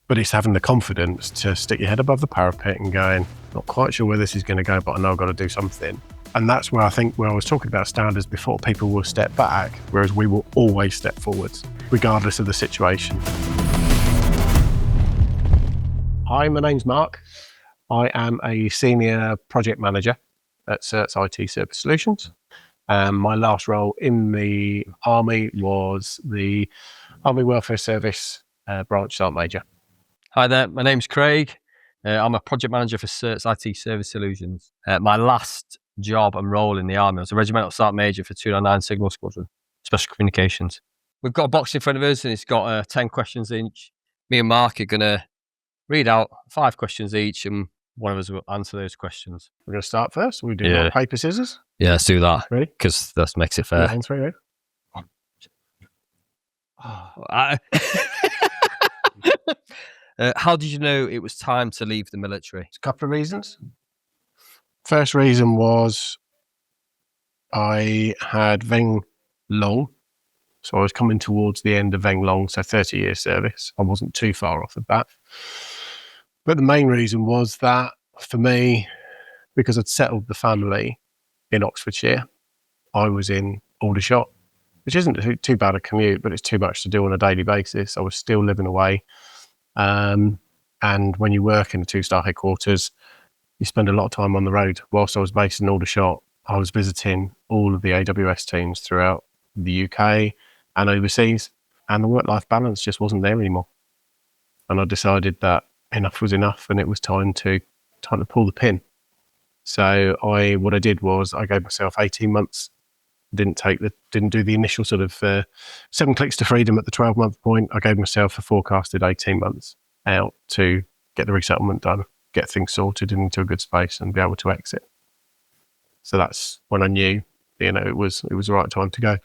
But it's having the confidence to stick your head above the parapet and going, not quite sure where this is going to go, but I know I've got to do something. And that's where I think, where I was talking about standards before, people will step back, whereas we will always step forwards, regardless of the situation. Hi, my name's Mark. I am a senior project manager at Certs IT Service Solutions. My last role in the Army was the Army Welfare Service Branch Sergeant Major. Hi there, my name's Craig. I'm a project manager for Certs IT Service Solutions. My last job and role in the Army was a Regimental Sergeant Major for 299 Signal Squadron, Special Communications. We've got a box in front of us and it's got 10 questions each. Me and Mark are going to read out 5 questions each and one of us will answer those questions. We're going to start first. We'll do rock, paper, scissors. Yeah, let's do that. Ready? Because that makes it fair. 1, 3, ready? How did you know it was time to leave the military? A couple of reasons. First reason was I had Veng Long. So I was coming towards the end of Veng Long, so 30 years service. I wasn't too far off of that. But the main reason was that for me, because I'd settled the family in Oxfordshire, I was in Aldershot, which isn't too bad a commute, but it's too much to do on a daily basis. I was still living away. And when you work in a 2-star headquarters, you spend a lot of time on the road. Whilst I was based in Aldershot, I was visiting all of the AWS teams throughout the UK and overseas, and the work-life balance just wasn't there anymore. And I decided that enough was enough, and it was time to pull the pin. So what I did was I gave myself 18 months. Didn't do the initial sort of 7 clicks to freedom at the 12-month point. I gave myself a forecasted 18 months out to get the resettlement done, get things sorted into a good space and be able to exit. So that's when I knew, it was the right time to go.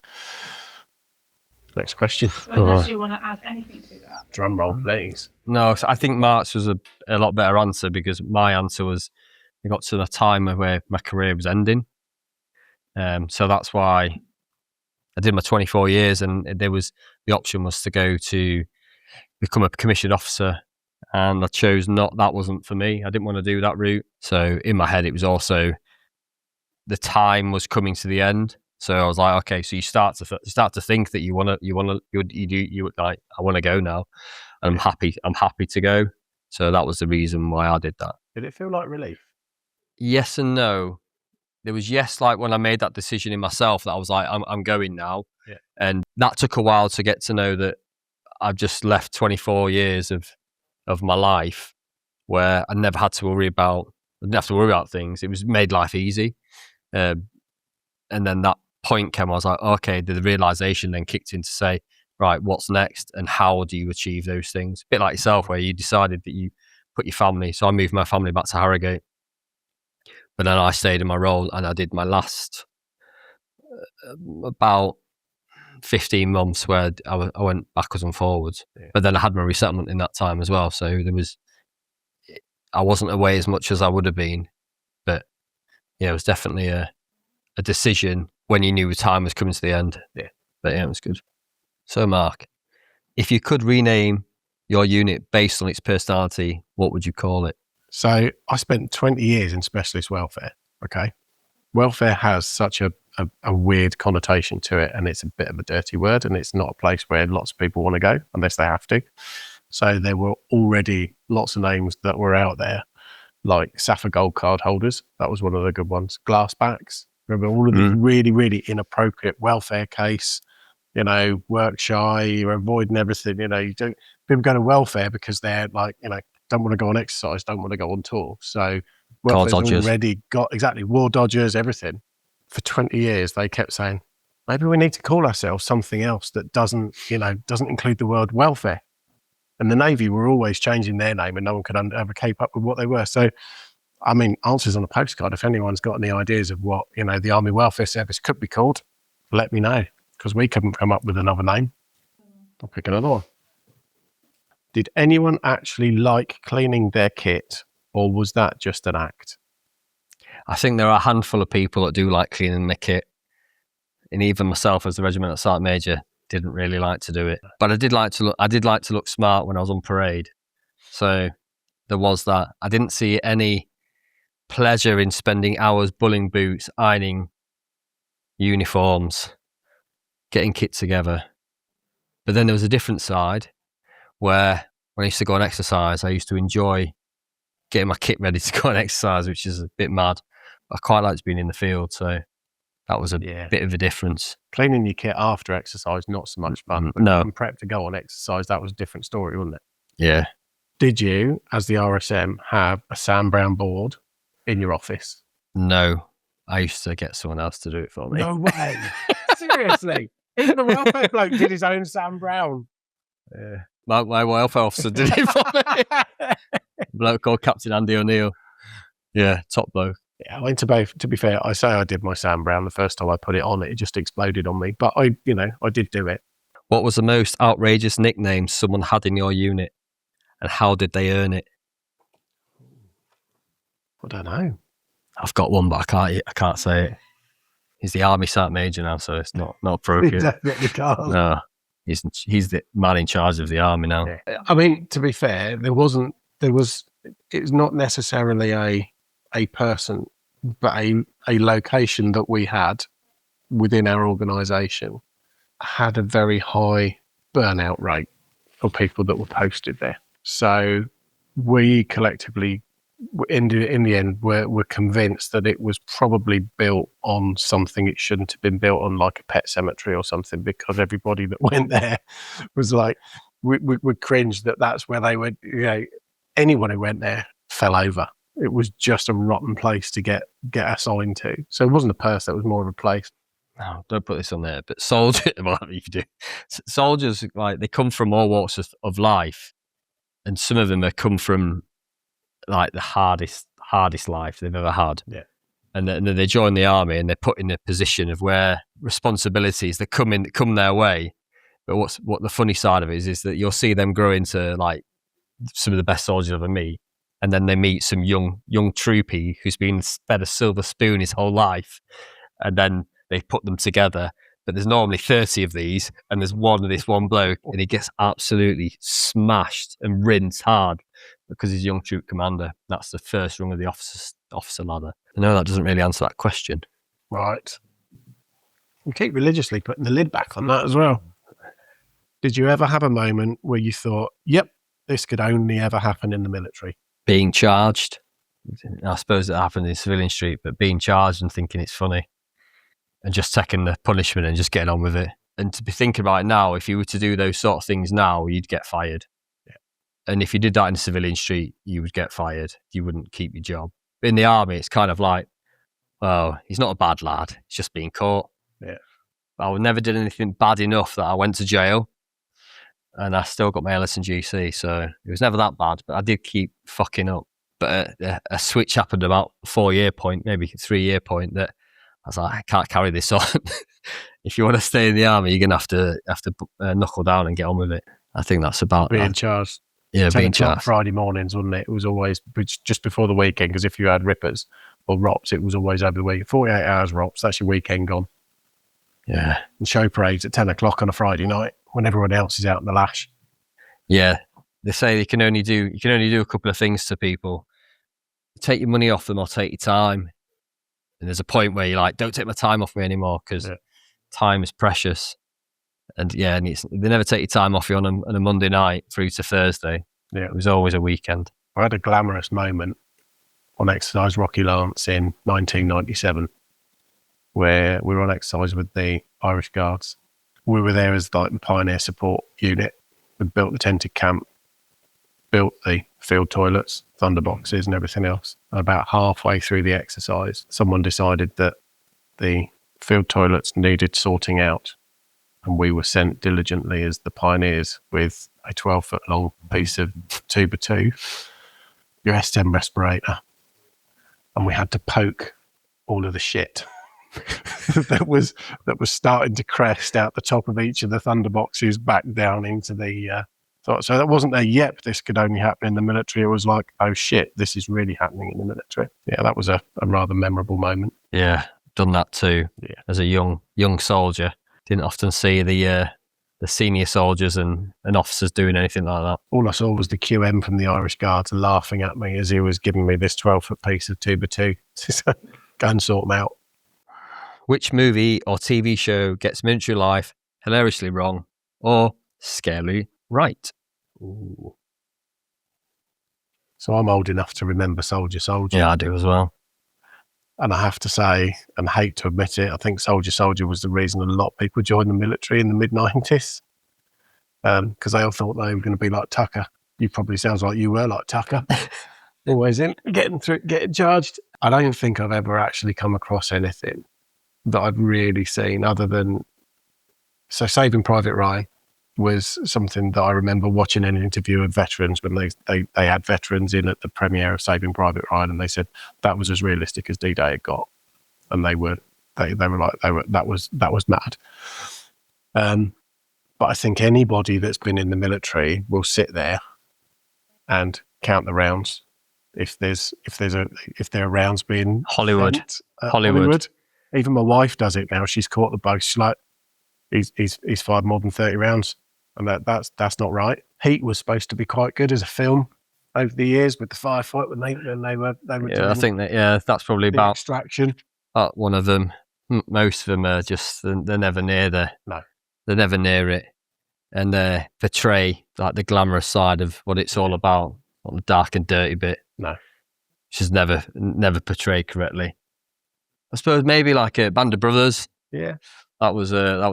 Next question. Unless you want to add anything to that. Drum roll, please. No, I think Mark's was a lot better answer, because my answer was, I got to the time where my career was ending. So that's why I did my 24 years, and the option was to go to become a commissioned officer, and I chose not. That wasn't for me. I didn't want to do that route. So in my head, it was also the time was coming to the end. So I was like, okay, so you start to think that you want to like, I want to go now, and I'm happy to go. So that was the reason why I did that. Did it feel like relief? Yes and no. There was like when I made that decision in myself that I was like, I'm going now. Yeah. And that took a while to get to know that I've just left 24 years of my life where I never had to worry about, I didn't have to worry about things. It was made life easy. And then that point came, I was like, okay, the realization then kicked in to say, right, what's next? And how do you achieve those things? A bit like yourself, where you decided that you put your family. So I moved my family back to Harrogate. But then I stayed in my role, and I did my last about 15 months where I went backwards and forwards. Yeah. But then I had my resettlement in that time as well. So I wasn't away as much as I would have been. But yeah, it was definitely a decision when you knew the time was coming to the end. Yeah. But yeah, it was good. So Mark, if you could rename your unit based on its personality, what would you call it? So I spent 20 years in specialist welfare, okay? Welfare has such a weird connotation to it, and it's a bit of a dirty word, and it's not a place where lots of people want to go unless they have to. So there were already lots of names that were out there, like SAFA Gold card holders. That was one of the good ones. Glassbacks. Remember all of these really, really inappropriate welfare case, work shy, you're avoiding everything, people go to welfare because they're like, don't want to go on exercise, don't want to go on tour. So welfare's already got, exactly, war dodgers, everything. For 20 years, they kept saying, maybe we need to call ourselves something else that doesn't include the word welfare. And the Navy were always changing their name, and no one could ever keep up with what they were. So, I mean, answers on a postcard. If anyone's got any ideas of what, the Army Welfare Service could be called, let me know, because we couldn't come up with another name. I'll pick another one. Did anyone actually like cleaning their kit, or was that just an act? I think there are a handful of people that do like cleaning their kit. And even myself as the Regimental Sergeant Major didn't really like to do it. But I did like to look smart when I was on parade. So there was that. I didn't see any pleasure in spending hours bulling boots, ironing uniforms, getting kit together. But then there was a different side where when I used to go on exercise, I used to enjoy getting my kit ready to go on exercise, which is a bit mad. I quite liked being in the field, so that was a bit of a difference. Cleaning your kit after exercise, not so much fun. But No. prep to go on exercise, that was a different story, wasn't it? Yeah. Did you, as the RSM, have a Sam Brown board in your office? No. I used to get someone else to do it for me. No way. Seriously. Even the welfare bloke did his own Sam Brown. Yeah. My welfare officer did it for me. A bloke called Captain Andy O'Neill. Yeah, top bloke. Yeah, I mean, to be fair, I say I did my Sam Brown the first time I put it on. It just exploded on me. But I did do it. What was the most outrageous nickname someone had in your unit? And how did they earn it? I don't know. I've got one, but I can't say it. He's the Army Sergeant Major now, so it's not appropriate. He definitely can't. No, he's the man in charge of the army now. Yeah. I mean, to be fair, it's not necessarily a person, but a location that we had within our organisation had a very high burnout rate of people that were posted there. So we collectively, in the end, were convinced that it was probably built on something it shouldn't have been built on, like a pet cemetery or something, because everybody that went there was like, we cringed that's where they were, anyone who went there fell over. It was just a rotten place to get assigned to. So it wasn't a person, it was more of a place. No, don't put this on there. But soldiers, well, you do. Soldiers, like, they come from all walks of life, and some of them have come from like the hardest life they've ever had. Yeah. And then they join the army and they're put in a position of where responsibilities that come their way. But what the funny side of it is that you'll see them grow into like some of the best soldiers ever meet, and then they meet some young troopy who's been fed a silver spoon his whole life, and then they put them together. But there's normally 30 of these, and there's this one bloke, and he gets absolutely smashed and rinsed hard because he's young troop commander. That's the first rung of the officer ladder. I know that doesn't really answer that question. Right. You keep religiously putting the lid back on that as well. Did you ever have a moment where you thought, yep, this could only ever happen in the military? Being charged. I suppose it happened in Civilian Street, but being charged and thinking it's funny and just taking the punishment and just getting on with it. And to be thinking about it now, if you were to do those sort of things now, you'd get fired. Yeah. And if you did that in Civilian Street, you would get fired. You wouldn't keep your job. But in the army, it's kind of like, well, he's not a bad lad. He's just being caught. Yeah. I never did anything bad enough that I went to jail. And I still got my LS and GC, so it was never that bad. But I did keep fucking up. But a switch happened about a 4-year point, maybe 3-year point, that I was like, I can't carry this on. If you want to stay in the army, you're going to have to knuckle down and get on with it. I think that's about being charged. Yeah, being charged. Friday mornings, wasn't it? It was always just before the weekend, because if you had rippers or ROPs, it was always over the week. 48 hours ROPs, that's your weekend gone. Yeah. And show parades at 10 o'clock on a Friday night when everyone else is out in the lash. Yeah. They say you can only do a couple of things to people. Take your money off them or take your time. And there's a point where you're like, don't take my time off me anymore, because time is precious. And they never take your time off you on a Monday night through to Thursday. Yeah. It was always a weekend. I had a glamorous moment on exercise Rocky Lance in 1997 where we were on exercise with the Irish Guards. We were there as like the pioneer support unit. We built the tented camp, built the field toilets, thunder boxes and everything else. And about halfway through the exercise, someone decided that the field toilets needed sorting out. And we were sent diligently as the pioneers with a 12-foot long piece of 2x2, your S10 respirator. And we had to poke all of the shit that was starting to crest out the top of each of the thunder boxes back down into the... So that wasn't a, yep, this could only happen in the military. It was like, oh shit, this is really happening in the military. Yeah, that was a rather memorable moment. Yeah, done that too. Yeah. As a young soldier. Didn't often see the the senior soldiers and officers doing anything like that. All I saw was the QM from the Irish Guards laughing at me as he was giving me this 12-foot piece of 2x2. So go and sort them out. Which movie or TV show gets military life hilariously wrong or scarily right? Ooh. So I'm old enough to remember Soldier. Yeah, I do as well. And I have to say, and hate to admit it, I think Soldier was the reason a lot of people joined the military in the mid-90s. Because they all thought they were going to be like Tucker. You probably sounds like you were like Tucker. Always in, getting charged. I don't think I've ever actually come across anything that I've really seen other than... So Saving Private Ryan was something that I remember watching an interview of veterans when they had veterans in at the premiere of Saving Private Ryan, and they said that was as realistic as D-Day had got, and that was mad. But I think anybody that's been in the military will sit there and count the rounds. If there are rounds being Hollywood. sent at Hollywood. Even my wife does it now. She's caught the bug. She's like, he's fired more than 30 rounds. And that's not right. Heat was supposed to be quite good as a film over the years with the firefight when they were Yeah, I think that's probably about Extraction. One of them. Most of them are just they're never near they're never near it, and they portray like the glamorous side of what it's all about, not the dark and dirty bit. No, which is never portrayed correctly. I suppose maybe like a Band of Brothers. Yeah, that was I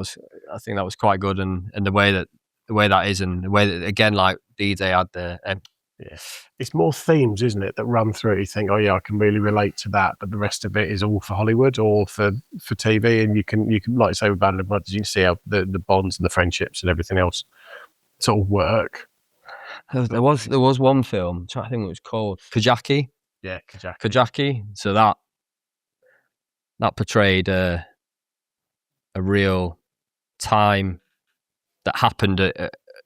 think that was quite good, and the way that is, and the way that again like D-Day had the it's more themes, isn't it, that run through. You think, oh yeah, I can really relate to that, but the rest of it is all for Hollywood or for TV, and you can like say with Band of Brothers, you can see how the bonds and the friendships and everything else sort of work. There was one film, I'm trying to think what it was called, Kajaki. Yeah, Kajaki. So that portrayed a real time that happened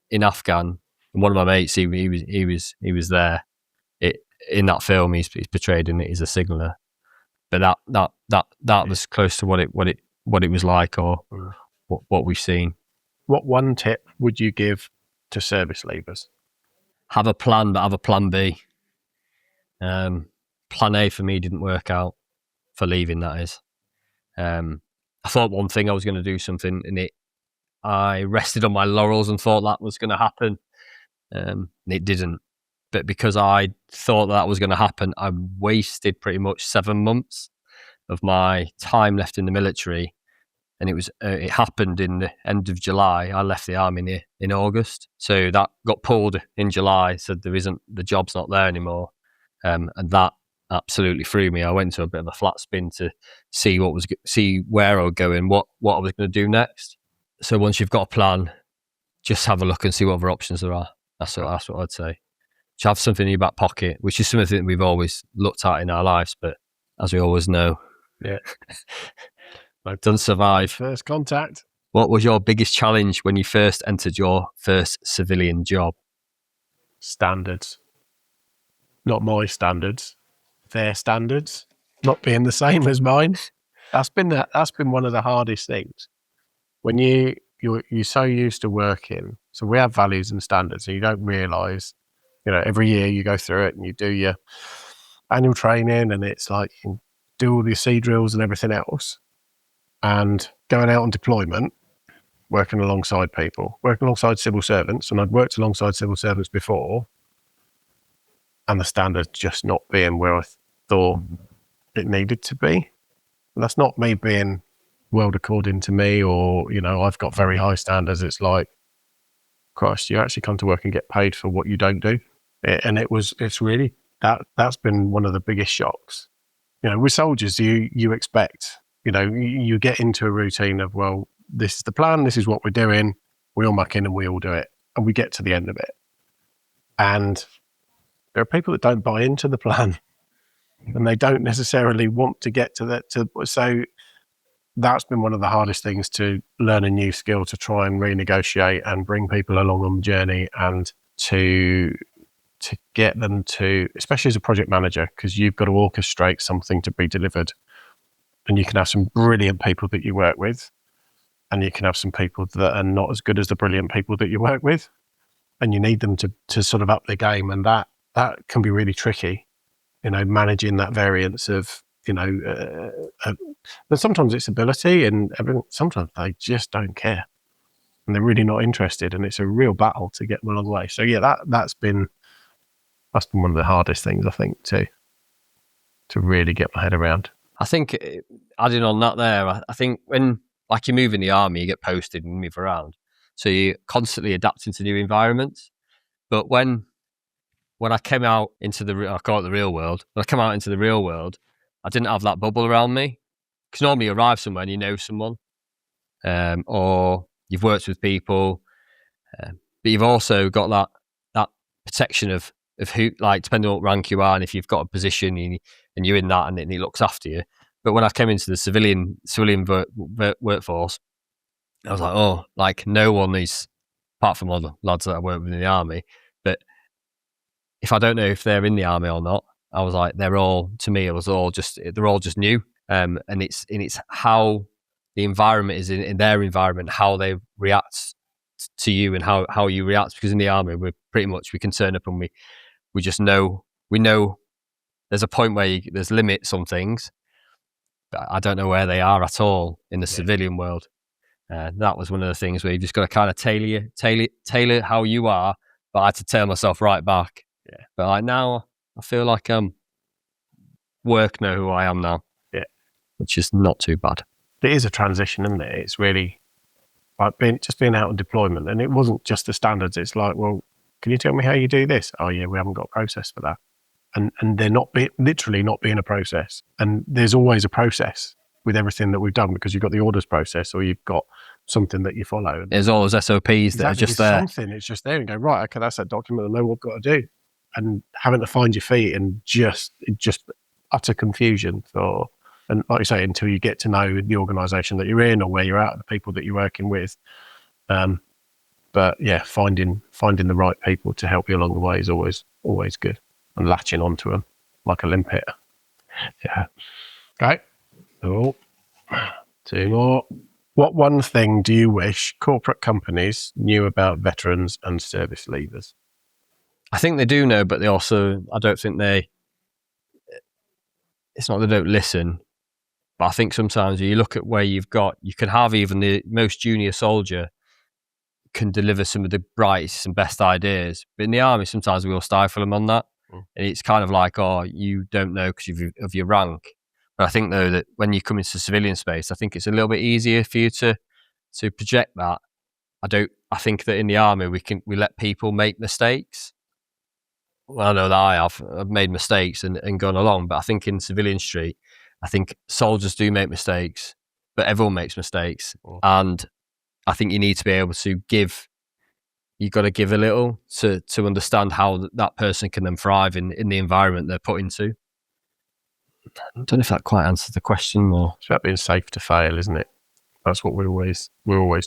in Afghan. And one of my mates, he was there. In that film, he's portrayed in it as a signaller. But that was close to what it was like, or what we've seen. What one tip would you give to service leavers? Have a plan, but have a plan B. Plan A for me didn't work out for leaving. That is, I thought one thing I was going to do something, and I rested on my laurels and thought that was going to happen. It didn't, but because I thought that was going to happen, I wasted pretty much 7 months of my time left in the military, and it happened in the end of July. I left the army in August, so that got pulled in July. So the job's not there anymore, and that absolutely threw me. I went to a bit of a flat spin to see where I would go and what I was going to do next. So once you've got a plan, just have a look and see what other options there are. That's what I'd say. Just have something in your back pocket, which is something that we've always looked at in our lives, but as we always know, doesn't survive. First contact. What was your biggest challenge when you first entered your first civilian job? Standards. Not my standards. Their standards. Not being the same as mine. That's been one of the hardest things. When you're so used to working, so we have values and standards, and you don't realise, every year you go through it and you do your annual training, and it's like you do all the sea drills and everything else, and going out on deployment, working alongside civil servants, and I'd worked alongside civil servants before, and the standards just not being where I thought it needed to be. And that's not me being world according to me, or I've got very high standards. It's like, Christ, you actually come to work and get paid for what you don't do. And it's really that's been one of the biggest shocks. With soldiers, you expect, you get into a routine of, well, this is the plan, this is what we're doing, we all muck in and we all do it, and we get to the end of it, and there are people that don't buy into the plan, and they don't necessarily want to get to that. So that's been one of the hardest things, to learn a new skill, to try and renegotiate and bring people along on the journey, and to get them to, especially as a project manager, because you've got to orchestrate something to be delivered, and you can have some brilliant people that you work with, and you can have some people that are not as good as the brilliant people that you work with, and you need them to sort of up their game, and that can be really tricky, managing that variance of, but sometimes it's ability and everything. Sometimes they just don't care and they're really not interested, and it's a real battle to get them a long way. So yeah, that's been one of the hardest things, I think, to really get my head around. I think adding on that there, I think when like you move in the army, you get posted and move around, so you're constantly adapting to new environments. But when I came out into I call it the real world. When I come out into the real world, I didn't have that bubble around me, because normally you arrive somewhere and you know someone, or you've worked with people, but you've also got that protection of who, like, depending on what rank you are, and if you've got a position and you're in that, and it looks after you. But when I came into the civilian workforce, I was like, oh, like no one is, apart from other lads that I work with in the army, but if I don't know if they're in the army or not, I was like, they're all just new. And it's how the environment is in their environment, how they react to you and how you react. Because in the army, we can turn up and we just know, there's a point where there's limits on things, but I don't know where they are at all in the civilian world. That was one of the things where you just got to kind of tailor how you are, but I had to tail myself right back. Yeah. But like now, I feel like work know who I am now. Yeah. Which is not too bad. It is a transition, isn't it? It's really like being out on deployment, and it wasn't just the standards. It's like, well, can you tell me how you do this? Oh yeah, we haven't got a process for that. And they're literally not being a process. And there's always a process with everything that we've done, because you've got the orders process, or you've got something that you follow. There's all those SOPs that are just there. Something, it's just there, and go, right, okay, that's that document, I know what I've got to do. And having to find your feet and just utter confusion and like you say, until you get to know the organisation that you're in or where you're at, the people that you're working with. But yeah, finding the right people to help you along the way is always good, and latching onto them like a limpet. Yeah. Okay. Oh, 2 more. What one thing do you wish corporate companies knew about veterans and service leavers? I think they do know, but they also, I don't think it's not they don't listen, but I think sometimes you look at where you can have even the most junior soldier can deliver some of the brightest and best ideas. But in the army, sometimes we will stifle them on that. And it's kind of like, oh, you don't know because of your rank. But I think, though, that when you come into civilian space, I think it's a little bit easier for you to project that. I think that in the army, we let people make mistakes. Well, I know that I've made mistakes and gone along, but I think in civilian street, I think soldiers do make mistakes, but everyone makes mistakes. And I think you need to be able to you've got to give a little to understand how that person can then thrive in the environment they're put into. I don't know if that quite answers the question. Or it's about being safe to fail, isn't it? That's what we're always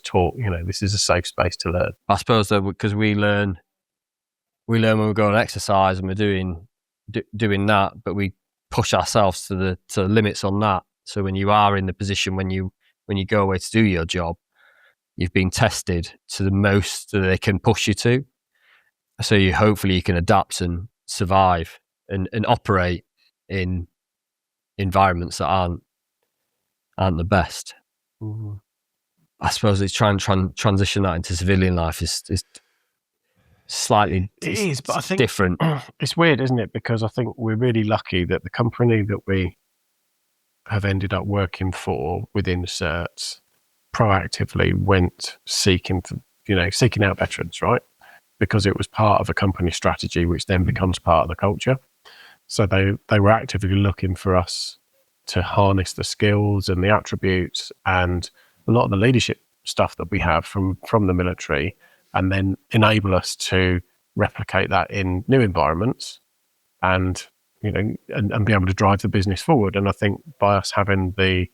taught. This is a safe space to learn. I suppose though, because we learn when we go on exercise and we're doing that, but we push ourselves to the limits on that. So when you are in the position when you go away to do your job, you've been tested to the most that they can push you to. So hopefully you can adapt and survive and operate in environments that aren't the best. Mm-hmm. I suppose it's trying to transition that into civilian life is slightly but I think different. It's weird, isn't it? Because I think we're really lucky that the company that we have ended up working for within certs proactively went seeking out veterans, right? Because it was part of a company strategy, which then becomes part of the culture. So they were actively looking for us to harness the skills and the attributes and a lot of the leadership stuff that we have from the military, and then enable us to replicate that in new environments and be able to drive the business forward. And I think by us having the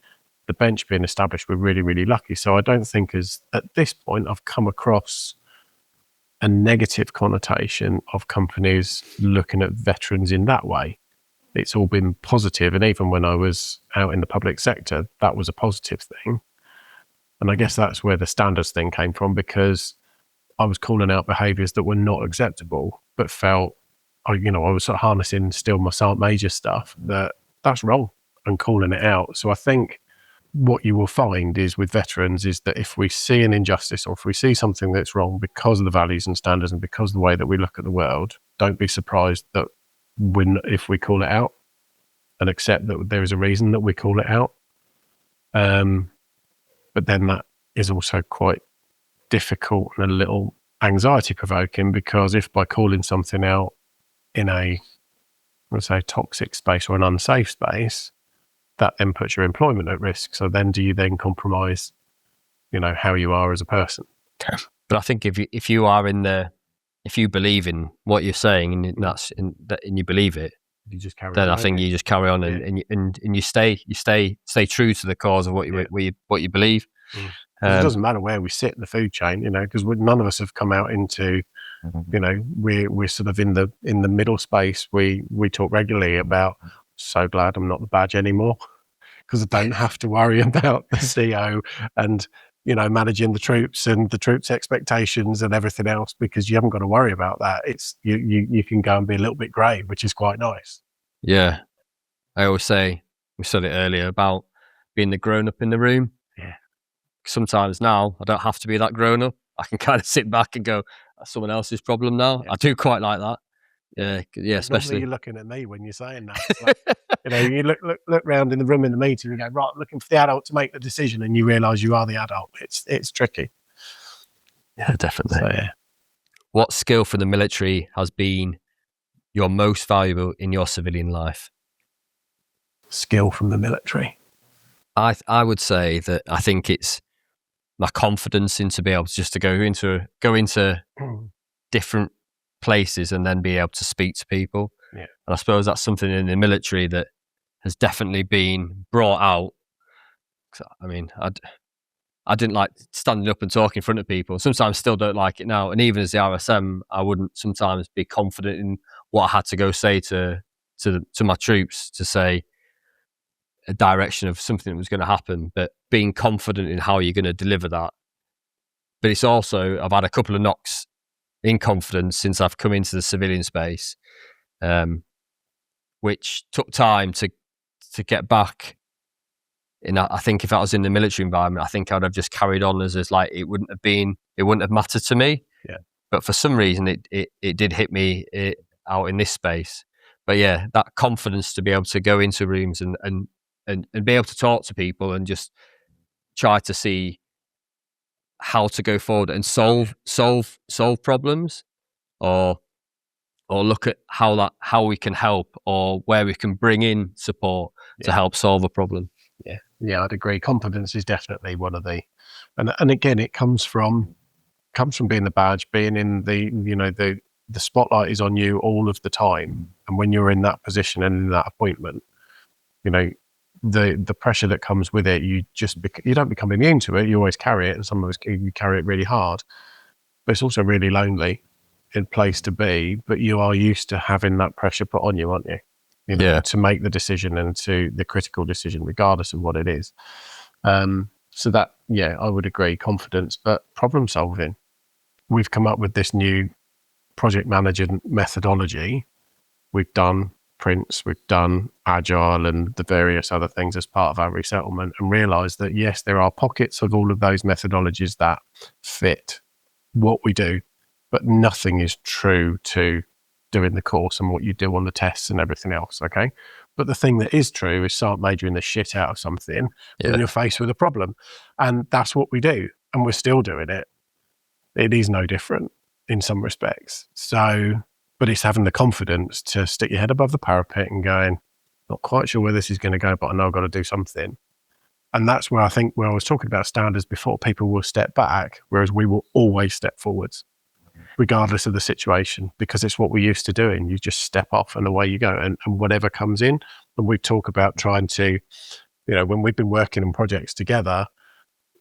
bench being established, we're really, really lucky. So I don't think at this point I've come across a negative connotation of companies looking at veterans in that way. It's all been positive. And even when I was out in the public sector, that was a positive thing. And I guess that's where the standards thing came from, because I was calling out behaviours that were not acceptable, but felt, I was sort of harnessing still my Sergeant Major stuff, that's wrong, and calling it out. So I think what you will find is with veterans is that if we see an injustice, or if we see something that's wrong because of the values and standards and because of the way that we look at the world, don't be surprised that if we call it out and accept that there is a reason that we call it out. But then that is also quite difficult and a little anxiety provoking, because if by calling something out in a, let's say, toxic space or an unsafe space, that then puts your employment at risk. So then do you then compromise, how you are as a person? But I think if you believe in what you're saying and you believe it, you just carry then on, I think you just carry on and you stay true to the cause of what you believe. It doesn't matter where we sit in the food chain, because none of us have come out into, we're sort of in the middle space. We talk regularly about, so glad I'm not the badge anymore, because I don't have to worry about the CO and managing the troops and the troops' expectations and everything else, because you haven't got to worry about that. It's you can go and be a little bit grey, which is quite nice. Yeah, I always say, we said it earlier about being the grown up in the room. Yeah. Sometimes now I don't have to be that grown up. I can kind of sit back and go, that's someone else's problem now. Yeah. I do quite like that. Yeah, especially you're looking at me when you're saying that. It's like, you look around in the room in the meeting and go, right, looking for the adult to make the decision, and you realise you are the adult. It's tricky. Yeah, definitely. So, yeah. What skill from the military has been your most valuable in your civilian life? Skill from the military. I would say that I think it's my confidence into be able to just to go into different places and then be able to speak to people. Yeah. And I suppose that's something in the military that has definitely been brought out. I mean, I didn't like standing up and talking in front of people. Sometimes still don't like it now. And even as the RSM, I wouldn't sometimes be confident in what I had to go say to my troops, to say a direction of something that was going to happen, but being confident in how you're going to deliver that. But it's also, I've had a couple of knocks in confidence since I've come into the civilian space, which took time to get back. And I think if I was in the military environment, I think I'd have just carried on as like it wouldn't have mattered to me. Yeah. But for some reason, it did hit me out in this space. But yeah, that confidence to be able to go into rooms and be able to talk to people and just try to see how to go forward and solve problems, or look at how we can help, or where we can bring in support to help solve a problem. Yeah, I'd agree. Confidence is definitely one of the, and again, it comes from being the badge, being in the spotlight is on you all of the time, and when you're in that position and in that appointment, the pressure that comes with it, you don't become immune to it. You always carry it, and some of us you carry it really hard, but it's also really lonely in place to be. But you are used to having that pressure put on you, aren't you? To make the decision, and to the critical decision, regardless of what it is. So that, I would agree, confidence, but problem solving. We've come up with this new project management methodology. We've done Prince, we've done Agile and the various other things as part of our resettlement, and realised that yes, there are pockets of all of those methodologies that fit what we do, but nothing is true to doing the course and what you do on the tests and everything else, okay? But the thing that is true is Sergeant Majoring the shit out of something when you're faced with a problem. And that's what we do, and we're still doing it. It is no different in some respects. So, but it's having the confidence to stick your head above the parapet and going, not quite sure where this is going to go, but I know I've got to do something. And that's where I think, where I was talking about standards before, people will step back, whereas we will always step forwards, regardless of the situation, because it's what we're used to doing. You just step off and away you go, and whatever comes in. And we talk about trying to, when we've been working on projects together,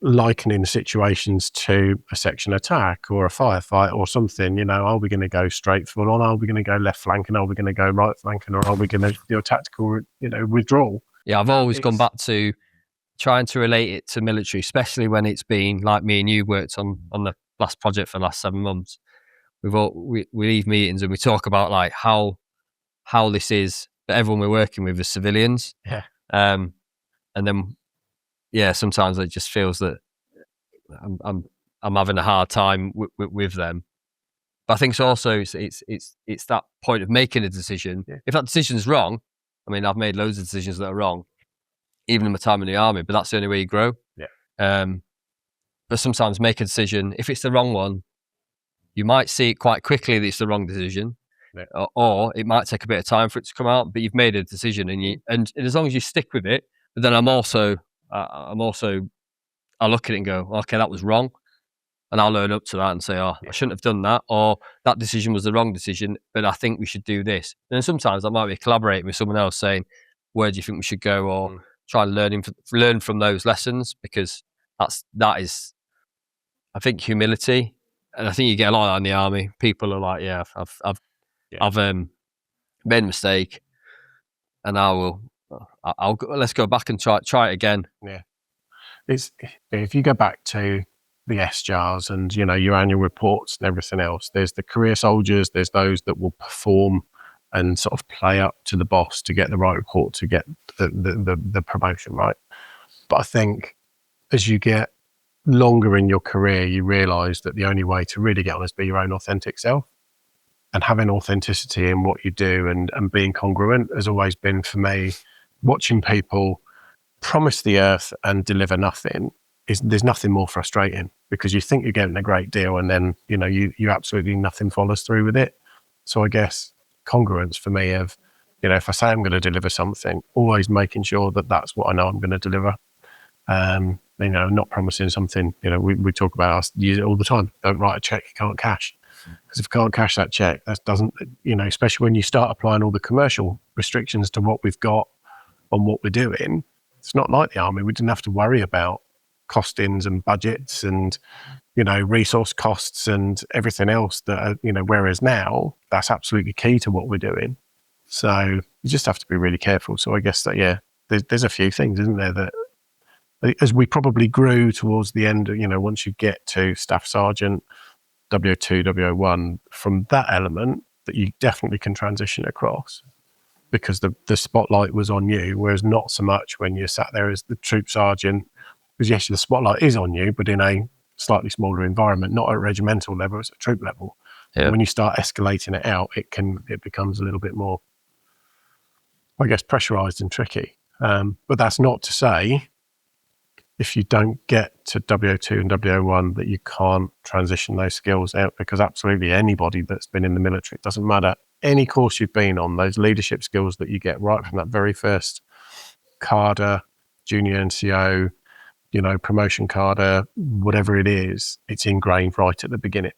likening situations to a section attack or a firefight or something. Are we going to go straight full on? Are we going to go left flanking? Are we going to go right flanking? Or are we going to do a tactical, withdrawal? Yeah, I've always gone back to trying to relate it to military, especially when it's been like me and you worked on the last project for the last 7 months. We leave meetings and we talk about like how this is, but everyone we're working with is civilians. Yeah. And then, sometimes it just feels that I'm having a hard time with them. But I think it's also it's that point of making a decision. Yeah. If that decision's wrong, I mean, I've made loads of decisions that are wrong, even in my time in the army. But that's the only way you grow. Yeah. But sometimes make a decision. If it's the wrong one, you might see it quite quickly that it's the wrong decision, or it might take a bit of time for it to come out. But you've made a decision, and as long as you stick with it. But then I look at it and go, okay, that was wrong. And I'll learn up to that and say, I shouldn't have done that, or that decision was the wrong decision, but I think we should do this. And then sometimes I might be collaborating with someone else saying, where do you think we should go, or try and learn from those lessons, because that is, I think, humility. And I think you get a lot of that in the army. People are like, I've made a mistake, and let's go back and try it again. Yeah. If you go back to the SJARs and, your annual reports and everything else, there's the career soldiers, there's those that will perform and sort of play up to the boss to get the right report, to get the promotion, right? But I think as you get longer in your career, you realise that the only way to really get on is be your own authentic self. And having authenticity in what you do and being congruent has always been, for me, watching people promise the earth and deliver nothing. There's nothing more frustrating, because you think you're getting a great deal and then, you absolutely nothing follows through with it. So I guess congruence for me of, if I say I'm going to deliver something, always making sure that that's what I know I'm going to deliver. Not promising something, we talk about us, use it all the time. Don't write a check you can't cash. Because if you can't cash that check, that doesn't, especially when you start applying all the commercial restrictions to what we've got on what we're doing, it's not like the army. We didn't have to worry about costings and budgets and, resource costs and everything else that, whereas now that's absolutely key to what we're doing. So you just have to be really careful. So I guess that, there's a few things, isn't there, that as we probably grew towards the end, once you get to Staff Sergeant, WO2, WO1, from that element that you definitely can transition across, because the spotlight was on you, whereas not so much when you're sat there as the troop sergeant, because yes, the spotlight is on you, but in a slightly smaller environment, not at regimental level, it's at troop level. Yeah. When you start escalating it out, it becomes a little bit more, I guess, pressurized and tricky. But that's not to say, if you don't get to WO2 and WO1, that you can't transition those skills out, because absolutely anybody that's been in the military, it doesn't matter any course you've been on, those leadership skills that you get right from that very first cadre, junior NCO, promotion cadre, whatever it is, it's ingrained right at the beginning.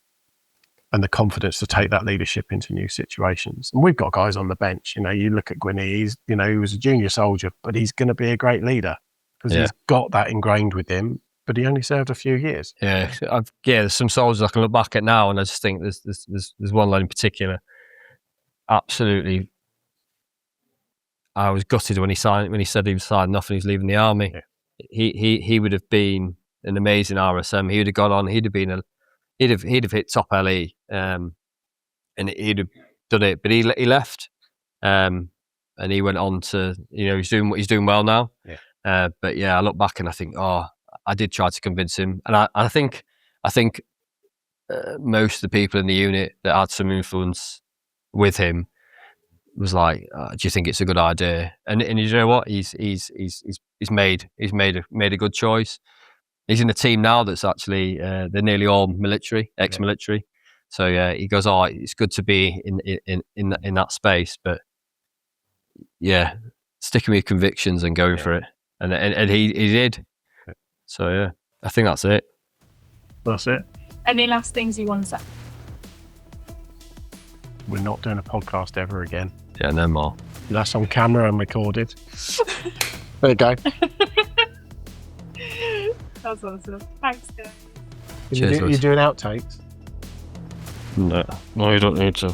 And the confidence to take that leadership into new situations. And we've got guys on the bench, you look at Gwynny, he was a junior soldier, but he's going to be a great leader. Because he's got that ingrained with him, but he only served a few years. Yeah, there's some soldiers I can look back at now, and I just think there's one line in particular. Absolutely, I was gutted when he said he was signing off and he's leaving the army. Yeah. He would have been an amazing RSM. He would have gone on. He'd have hit top LE, and he'd have done it. But he left, and he went on to he's doing well now. Yeah. But I look back and I think, I did try to convince him, and I think most of the people in the unit that had some influence with him was like, do you think it's a good idea? And you know what? He's made a good choice. He's in a team now that's actually they're nearly all military, ex-military. So he goes, it's good to be in that space, but sticking with convictions and going for it. And he did. So, I think that's it. That's it. Any last things you want to say? We're not doing a podcast ever again. Yeah, no more. That's on camera and recorded. There you go. That's awesome. Thanks, guys. Cheers, you doing outtakes? No, you don't need to.